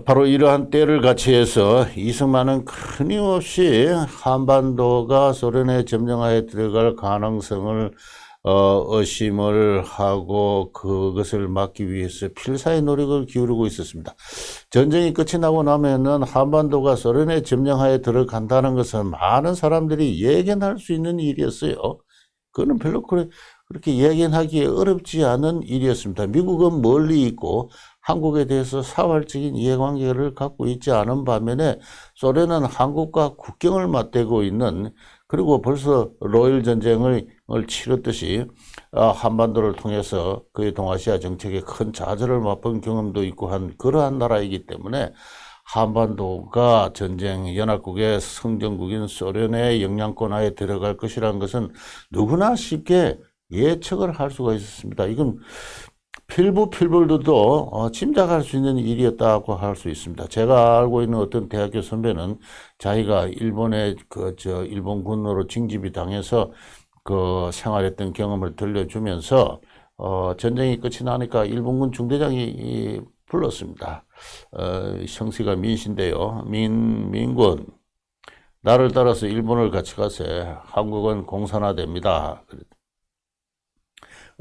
바로 이러한 때를 같이해서 이승만은 끊임없이 한반도가 소련의 점령하에 들어갈 가능성을 의심을 하고 그것을 막기 위해서 필사의 노력을 기울이고 있었습니다. 전쟁이 끝이 나고 나면은 한반도가 소련의 점령하에 들어간다는 것은 많은 사람들이 예견할 수 있는 일이었어요. 그거는 별로 그렇게 예견하기 어렵지 않은 일이었습니다. 미국은 멀리 있고 한국에 대해서 사활적인 이해관계를 갖고 있지 않은 반면에 소련은 한국과 국경을 맞대고 있는, 그리고 벌써 로일 전쟁을 치렀듯이 한반도를 통해서 그의 동아시아 정책에 큰 좌절을 맛본 경험도 있고 한 그러한 나라이기 때문에 한반도가 전쟁 연합국의 성전국인 소련의 영향권 하에 들어갈 것이라는 것은 누구나 쉽게 예측을 할 수가 있었습니다. 이건 필불도도 짐작할 수 있는 일이었다고 할 수 있습니다. 제가 알고 있는 어떤 대학교 선배는 자기가 일본의 일본군으로 징집이 당해서 생활했던 경험을 들려주면서 전쟁이 끝이 나니까 일본군 중대장이 불렀습니다. 형씨가 민씨인데요. 민군, 나를 따라서 일본을 같이 가세. 한국은 공산화됩니다.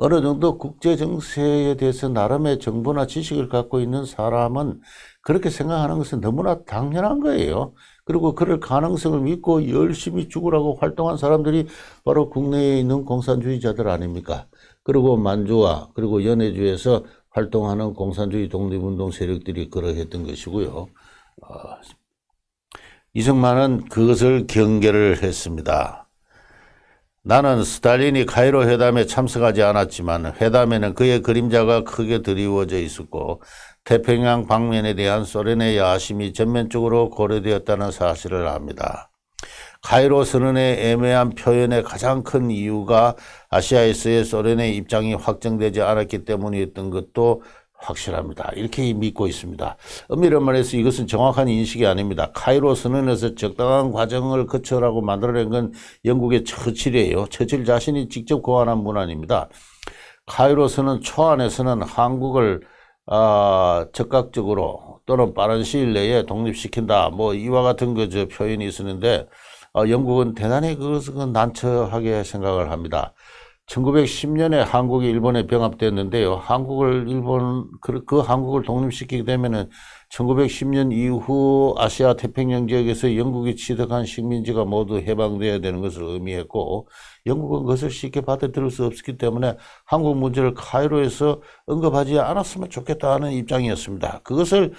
어느 정도 국제 정세에 대해서 나름의 정보나 지식을 갖고 있는 사람은 그렇게 생각하는 것은 너무나 당연한 거예요. 그리고 그럴 가능성을 믿고 열심히 죽으라고 활동한 사람들이 바로 국내에 있는 공산주의자들 아닙니까? 그리고 만주와 그리고 연해주에서 활동하는 공산주의 독립운동 세력들이 그러했던 것이고요. 이승만은 그것을 경계를 했습니다. 나는 스탈린이 카이로 회담에 참석하지 않았지만 회담에는 그의 그림자가 크게 드리워져 있었고 태평양 방면에 대한 소련의 야심이 전면적으로 고려되었다는 사실을 압니다. 카이로 선언의 애매한 표현의 가장 큰 이유가 아시아에서의 소련의 입장이 확정되지 않았기 때문이었던 것도 확실합니다. 이렇게 믿고 있습니다. 엄밀히 말해서 이것은 정확한 인식이 아닙니다. 카이로 선언에서 적당한 과정을 거쳐라고 만들어낸 건 영국의 처칠이에요. 처칠 자신이 직접 고안한 문안입니다. 카이로 선언 초안에서는 한국을 적극적으로 또는 빠른 시일 내에 독립시킨다, 이와 같은 표현이 있었는데 영국은 대단히 그것은 난처하게 생각을 합니다. 1910년에 한국이 일본에 병합됐는데요. 한국을 독립시키게 되면은 1910년 이후 아시아 태평양 지역에서 영국이 취득한 식민지가 모두 해방되어야 되는 것을 의미했고, 영국은 그것을 쉽게 받아들일 수 없었기 때문에 한국 문제를 카이로에서 언급하지 않았으면 좋겠다는 입장이었습니다. 그것을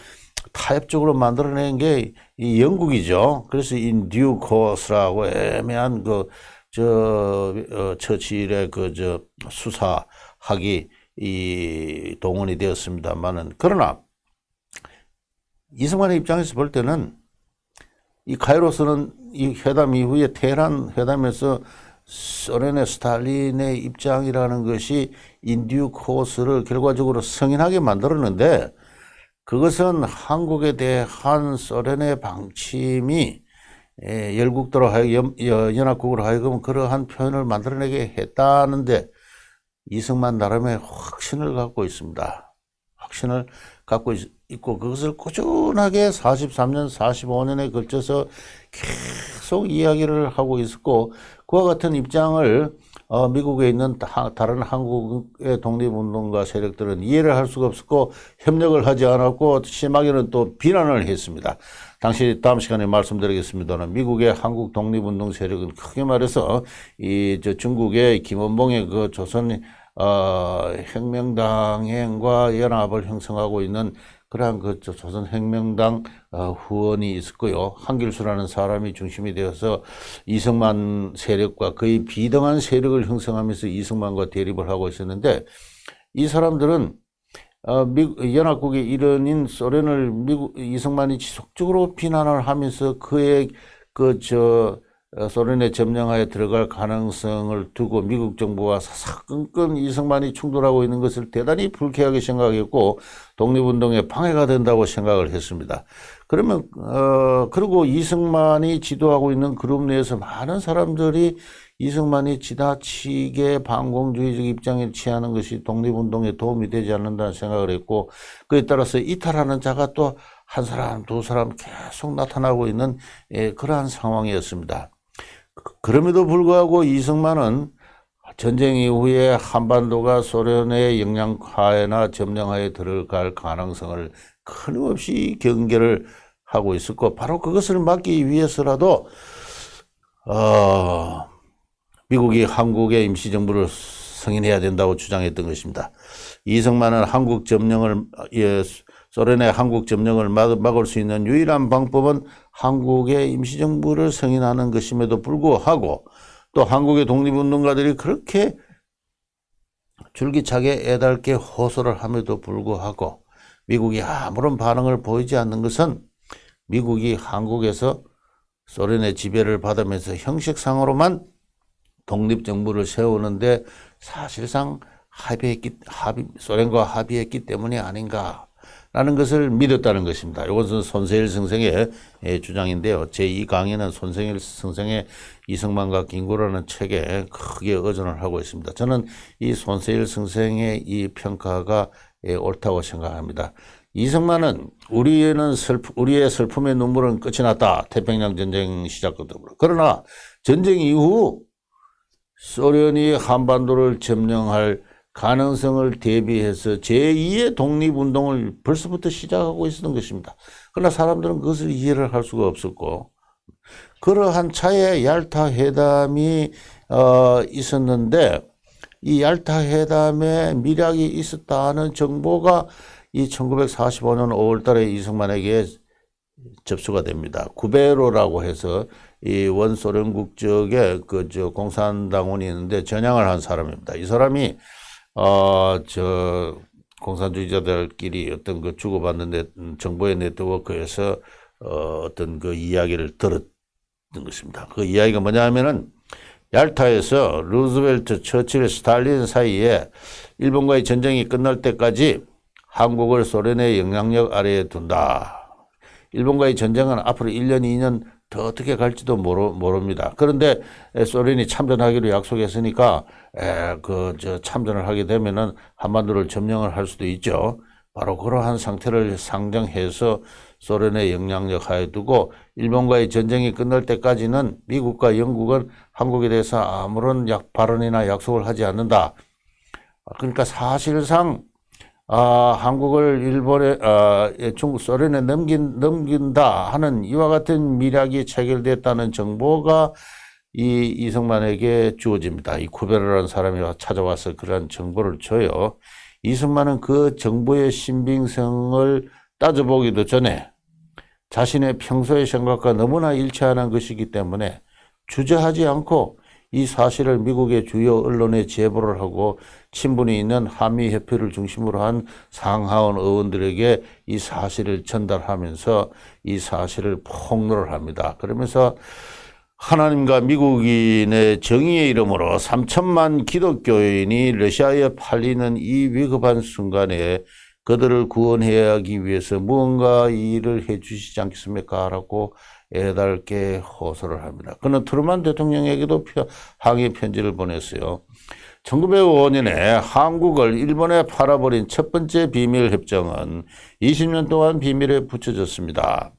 타협적으로 만들어낸 게 이 영국이죠. 그래서 in due course라고 애매한 처칠의 수사학이 동원이 되었습니다만은, 그러나 이승만의 입장에서 볼 때는 이 카이로스는 이 회담 이후에 테헤란 회담에서 소련의 스탈린의 입장이라는 것이 인듀 코스를 결과적으로 승인하게 만들었는데, 그것은 한국에 대한 소련의 방침이 열국도로 하여금 연합국으로 하여금 그러한 표현을 만들어내게 했다는데 이승만 나름의 확신을 갖고 있습니다. 확신을 갖고 있고 그것을 꾸준하게 43년, 45년에 걸쳐서 계속 이야기를 하고 있었고, 그와 같은 입장을 미국에 있는 다른 한국의 독립운동가 세력들은 이해를 할 수가 없었고 협력을 하지 않았고 심하게는 또 비난을 했습니다. 당시 다음 시간에 말씀드리겠습니다만 미국의 한국 독립운동 세력은 크게 말해서 중국의 김원봉의 조선 혁명당과 연합을 형성하고 있는 그러한 조선혁명당 후원이 있었고요. 한길수라는 사람이 중심이 되어서 이승만 세력과 거의 비등한 세력을 형성하면서 이승만과 대립을 하고 있었는데, 이 사람들은 연합국의 일원인 소련을 이승만이 지속적으로 비난을 하면서 그의 소련의 점령하에 들어갈 가능성을 두고 미국 정부와 사사건건 이승만이 충돌하고 있는 것을 대단히 불쾌하게 생각했고 독립운동에 방해가 된다고 생각을 했습니다. 그러면 그리고 이승만이 지도하고 있는 그룹 내에서 많은 사람들이 이승만이 지나치게 반공주의적 입장을 취하는 것이 독립운동에 도움이 되지 않는다는 생각을 했고, 그에 따라서 이탈하는 자가 또 한 사람, 두 사람 계속 나타나고 있는 그러한 상황이었습니다. 그럼에도 불구하고 이승만은 전쟁 이후에 한반도가 소련의 영향하에나 점령하에 들어갈 가능성을 끊임없이 경계를 하고 있었고, 바로 그것을 막기 위해서라도 미국이 한국의 임시정부를 승인해야 된다고 주장했던 것입니다. 이승만은 한국 점령을 소련의 한국 점령을 막을 수 있는 유일한 방법은 한국의 임시정부를 승인하는 것임에도 불구하고, 또 한국의 독립운동가들이 그렇게 줄기차게 애달게 호소를 함에도 불구하고 미국이 아무런 반응을 보이지 않는 것은 미국이 한국에서 소련의 지배를 받으면서 형식상으로만 독립정부를 세우는데 사실상 소련과 합의했기 때문이 아닌가라는 것을 믿었다는 것입니다. 이것은 손세일 선생의 주장인데요. 제2강의는 손세일 선생의 이승만과 김구라는 책에 크게 의존을 하고 있습니다. 저는 이 손세일 선생의 이 평가가 옳다고 생각합니다. 이승만은 우리의 슬픔의 눈물은 끝이 났다. 태평양 전쟁 시작부터. 그러나 전쟁 이후 소련이 한반도를 점령할 가능성을 대비해서 제2의 독립운동을 벌써부터 시작하고 있었던 것입니다. 그러나 사람들은 그것을 이해를 할 수가 없었고, 그러한 차에 얄타 회담이 있었는데 이 얄타 회담에 미락이 있었다는 정보가 이 1945년 5월 달에 이승만에게 접수가 됩니다. 구베로라고 해서 이 원소련 국적의 공산당원이 있는데 전향을 한 사람입니다. 이 사람이 공산주의자들끼리 어떤 주고받는 정보의 네트워크에서 어떤 그 이야기를 들었던 것입니다. 그 이야기가 뭐냐 하면은 얄타에서 루즈벨트, 처칠, 스탈린 사이에 일본과의 전쟁이 끝날 때까지 한국을 소련의 영향력 아래에 둔다. 일본과의 전쟁은 앞으로 1년, 2년 더 어떻게 갈지도 모릅니다. 그런데 소련이 참전하기로 약속했으니까 참전을 하게 되면은 한반도를 점령을 할 수도 있죠. 바로 그러한 상태를 상정해서 소련의 영향력 하에 두고 일본과의 전쟁이 끝날 때까지는 미국과 영국은 한국에 대해서 아무런 발언이나 약속을 하지 않는다. 그러니까 사실상 한국을 소련에 넘긴다 하는 이와 같은 미락이 체결됐다는 정보가 이승만에게 주어집니다. 이 쿠베르라는 사람이 찾아와서 그런 정보를 줘요. 이승만은 그 정보의 신빙성을 따져보기도 전에 자신의 평소의 생각과 너무나 일치하는 것이기 때문에 주저하지 않고 이 사실을 미국의 주요 언론에 제보를 하고 친분이 있는 한미협회를 중심으로 한 상하원 의원들에게 이 사실을 전달하면서 이 사실을 폭로를 합니다. 그러면서 하나님과 미국인의 정의의 이름으로 3천만 기독교인이 러시아에 팔리는 이 위급한 순간에 그들을 구원해야 하기 위해서 무언가 일을 해 주시지 않겠습니까? 라고 애달게 호소를 합니다. 그는 트루만 대통령에게도 항의 편지를 보냈어요. 1905년에 한국을 일본에 팔아버린 첫 번째 비밀협정은 20년 동안 비밀에 붙여졌습니다.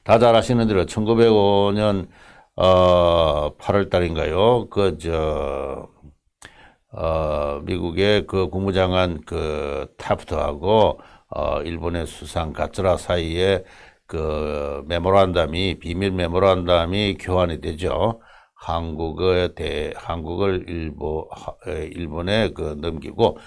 다 잘 아시는 대로 1905년 8월 달인가요? 미국의 그 국무장관 타프트하고 일본의 수상 가츠라 사이에 비밀 메모란담이 교환이 되죠. 한국을 일본에 넘기고,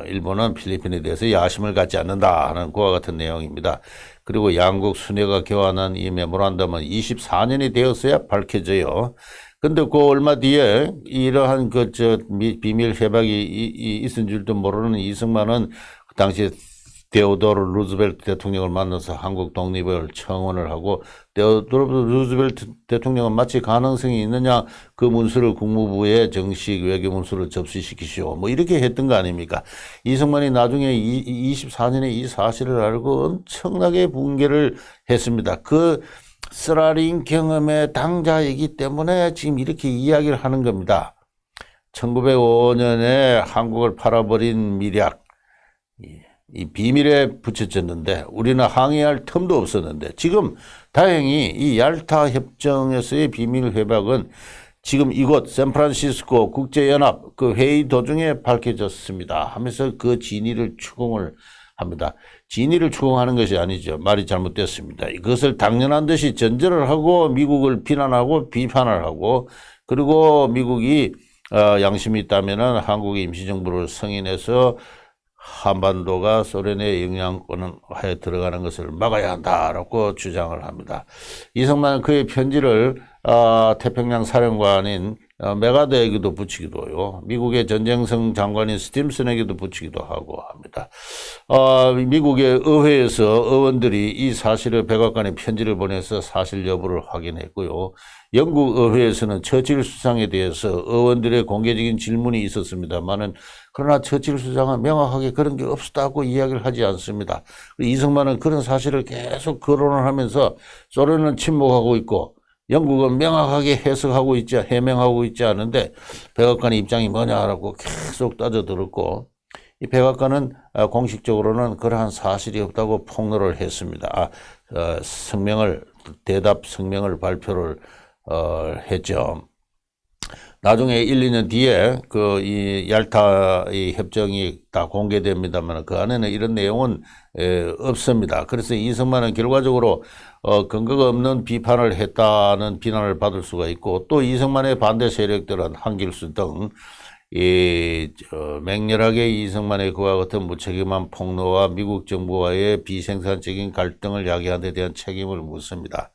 일본은 필리핀에 대해서 야심을 갖지 않는다 하는 그와 같은 내용입니다. 그리고 양국 수뇌가 교환한 이 메모란담은 24년이 되었어야 밝혀져요. 근데 그 얼마 뒤에 이러한 비밀 협약이 있은 줄도 모르는 이승만은 그 당시에 테오도르 루즈벨트 대통령을 만나서 한국 독립을 청원을 하고, 테오도르 루즈벨트 대통령은 마치 가능성이 있느냐, 그 문서를 국무부에 정식 외교문서를 접수시키시오, 이렇게 했던 거 아닙니까? 이승만이 나중에 24년에 이 사실을 알고 엄청나게 붕괴를 했습니다. 그 쓰라린 경험의 당자이기 때문에 지금 이렇게 이야기를 하는 겁니다. 1905년에 한국을 팔아버린 미략, 이 비밀에 붙여졌는데 우리는 항의할 틈도 없었는데 지금 다행히 이 얄타 협정에서의 비밀 회박은 지금 이곳 샌프란시스코 국제연합 그 회의 도중에 밝혀졌습니다 하면서 그 진위를 추궁을 합니다. 진위를 추궁하는 것이 아니죠. 말이 잘못됐습니다. 이것을 당연한 듯이 전제를 하고 미국을 비난하고 비판을 하고 그리고 미국이 양심이 있다면은 한국의 임시정부를 승인해서 한반도가 소련의 영향권에 들어가는 것을 막아야 한다라고 주장을 합니다. 이승만은 그의 편지를 태평양 사령관인 메가더에게도 붙이기도요. 미국의 전쟁성 장관인 스팀슨에게도 붙이기도 하고 합니다. 미국의 의회에서 의원들이 이 사실을 백악관에 편지를 보내서 사실 여부를 확인했고요. 영국 의회에서는 처칠 수상에 대해서 의원들의 공개적인 질문이 있었습니다만은 그러나 처칠 수상은 명확하게 그런 게 없었다고 이야기를 하지 않습니다. 이승만은 그런 사실을 계속 거론을 하면서 소련은 침묵하고 있고 영국은 명확하게 해석하고 있지, 해명하고 있지 않은데 백악관의 입장이 뭐냐라고 계속 따져들었고 이 백악관은 공식적으로는 그러한 사실이 없다고 폭로를 했습니다. 대답 성명을 발표를 했죠. 나중에 1, 2년 뒤에 이 얄타 이 협정이 다 공개됩니다만 그 안에는 이런 내용은 없습니다. 그래서 이승만은 결과적으로 근거가 없는 비판을 했다는 비난을 받을 수가 있고 또 이승만의 반대 세력들은 한길수 등 맹렬하게 이승만의 그와 같은 무책임한 폭로와 미국 정부와의 비생산적인 갈등을 야기한 데 대한 책임을 묻습니다.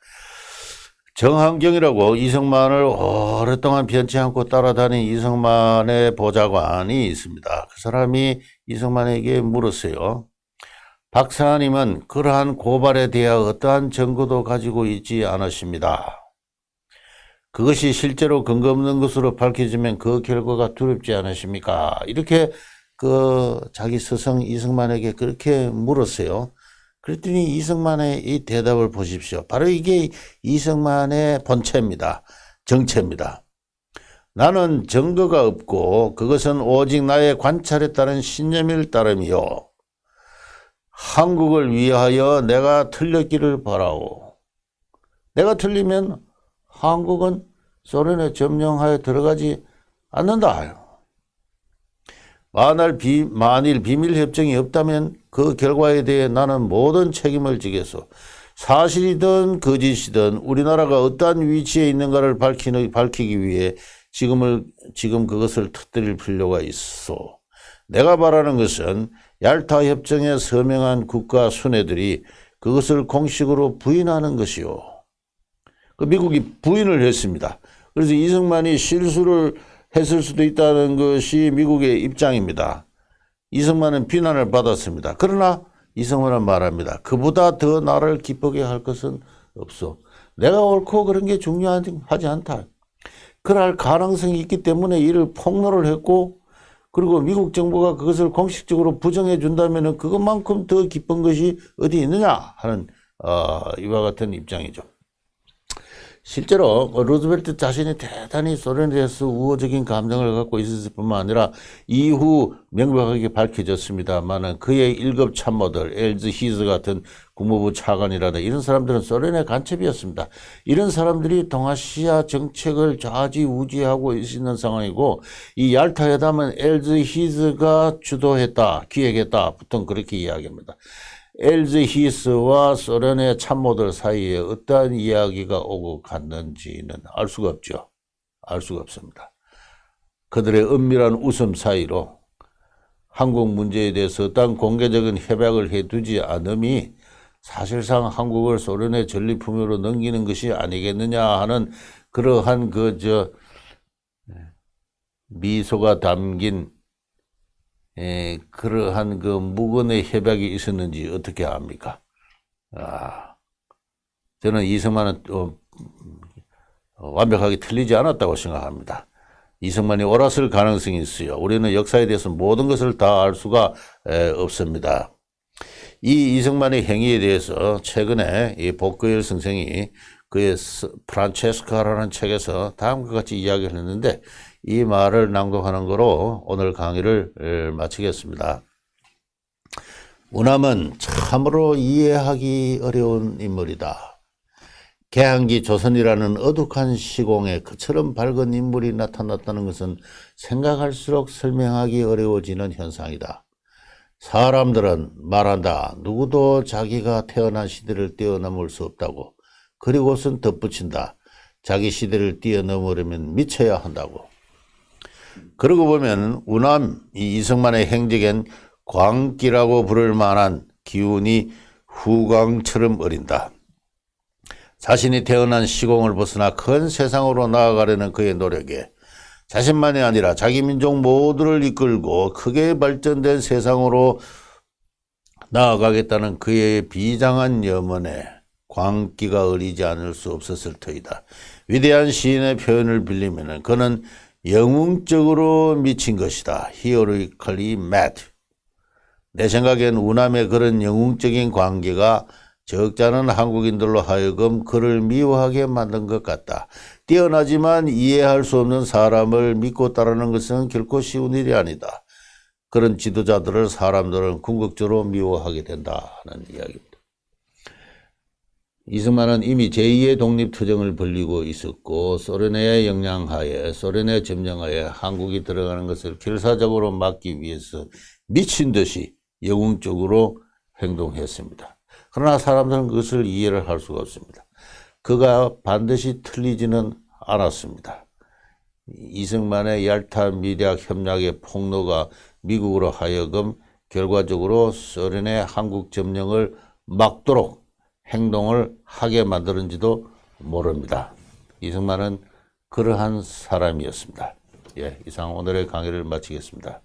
정한경이라고 이승만을 오랫동안 변치 않고 따라다닌 이승만의 보좌관이 있습니다. 그 사람이 이승만에게 물었어요. 박사님은 그러한 고발에 대하여 어떠한 증거도 가지고 있지 않으십니다. 그것이 실제로 근거 없는 것으로 밝혀지면 그 결과가 두렵지 않으십니까? 이렇게 자기 스승 이승만에게 그렇게 물었어요. 그랬더니 이승만의 이 대답을 보십시오. 바로 이게 이승만의 본체입니다. 정체입니다. 나는 증거가 없고 그것은 오직 나의 관찰에 따른 신념일 따름이요. 한국을 위하여 내가 틀렸기를 바라오. 내가 틀리면 한국은 소련에 점령하여 들어가지 않는다. 만일 비밀협정이 없다면 그 결과에 대해 나는 모든 책임을 지겠소. 사실이든 거짓이든 우리나라가 어떠한 위치에 있는가를 밝히기 위해 지금 그것을 터뜨릴 필요가 있어. 내가 바라는 것은 얄타 협정에 서명한 국가 순회들이 그것을 공식으로 부인하는 것이요. 미국이 부인을 했습니다. 그래서 이승만이 실수를 했을 수도 있다는 것이 미국의 입장입니다. 이승만은 비난을 받았습니다. 그러나 이승만은 말합니다. 그보다 더 나를 기쁘게 할 것은 없어. 내가 옳고 그런 게 중요하지 않다. 그럴 가능성이 있기 때문에 이를 폭로를 했고 그리고 미국 정부가 그것을 공식적으로 부정해 준다면 그것만큼 더 기쁜 것이 어디 있느냐 하는 이와 같은 입장이죠. 실제로 루즈벨트 자신이 대단히 소련에 대해서 우호적인 감정을 갖고 있었을 뿐만 아니라 이후 명백하게 밝혀졌습니다만 그의 1급 참모들 엘즈 히즈 같은 국무부 차관이라든가 이런 사람들은 소련의 간첩이었습니다. 이런 사람들이 동아시아 정책을 좌지우지하고 있는 상황이고 이 얄타 회담은 엘즈 히즈가 주도했다, 기획했다 보통 그렇게 이야기합니다. 엘즈 히스와 소련의 참모들 사이에 어떠한 이야기가 오고 갔는지는 알 수가 없죠. 알 수가 없습니다. 그들의 은밀한 웃음 사이로 한국 문제에 대해서 어떠한 공개적인 협약을 해두지 않음이 사실상 한국을 소련의 전리품으로 넘기는 것이 아니겠느냐 하는 그러한 미소가 담긴 그러한 무건의 협약이 있었는지 어떻게 합니까? 저는 이승만은 완벽하게 틀리지 않았다고 생각합니다. 이승만이 옳았을 가능성이 있어요. 우리는 역사에 대해서 모든 것을 다 알 수가 없습니다. 이 이승만의 행위에 대해서 최근에 이 복거열 선생이 그의 프란체스카라는 책에서 다음과 같이 이야기를 했는데 이 말을 낭독하는 거로 오늘 강의를 마치겠습니다. 우남은 참으로 이해하기 어려운 인물이다. 개항기 조선이라는 어둑한 시공에 그처럼 밝은 인물이 나타났다는 것은 생각할수록 설명하기 어려워지는 현상이다. 사람들은 말한다. 누구도 자기가 태어난 시대를 뛰어넘을 수 없다고. 그리고선 덧붙인다. 자기 시대를 뛰어넘으려면 미쳐야 한다고. 그러고 보면 우남 이승만의 행적엔 광기라고 부를 만한 기운이 후광처럼 어린다. 자신이 태어난 시공을 벗어나 큰 세상으로 나아가려는 그의 노력에 자신만이 아니라 자기 민족 모두를 이끌고 크게 발전된 세상으로 나아가겠다는 그의 비장한 염원에 광기가 어리지 않을 수 없었을 터이다. 위대한 시인의 표현을 빌리면 그는 영웅적으로 미친 것이다. Heroically mad. 내 생각엔 우남의 그런 영웅적인 관계가 적잖은 한국인들로 하여금 그를 미워하게 만든 것 같다. 뛰어나지만 이해할 수 없는 사람을 믿고 따르는 것은 결코 쉬운 일이 아니다. 그런 지도자들을 사람들은 궁극적으로 미워하게 된다는 이야기입니다. 이승만은 이미 제2의 독립투쟁을 벌이고 있었고 소련의 영향하에 소련의 점령하에 한국이 들어가는 것을 결사적으로 막기 위해서 미친 듯이 영웅적으로 행동했습니다. 그러나 사람들은 그것을 이해를 할 수가 없습니다. 그가 반드시 틀리지는 않았습니다. 이승만의 얄타 미략 협약의 폭로가 미국으로 하여금 결과적으로 소련의 한국 점령을 막도록 행동을 하게 만드는지도 모릅니다. 이승만은 그러한 사람이었습니다. 이상 오늘의 강의를 마치겠습니다.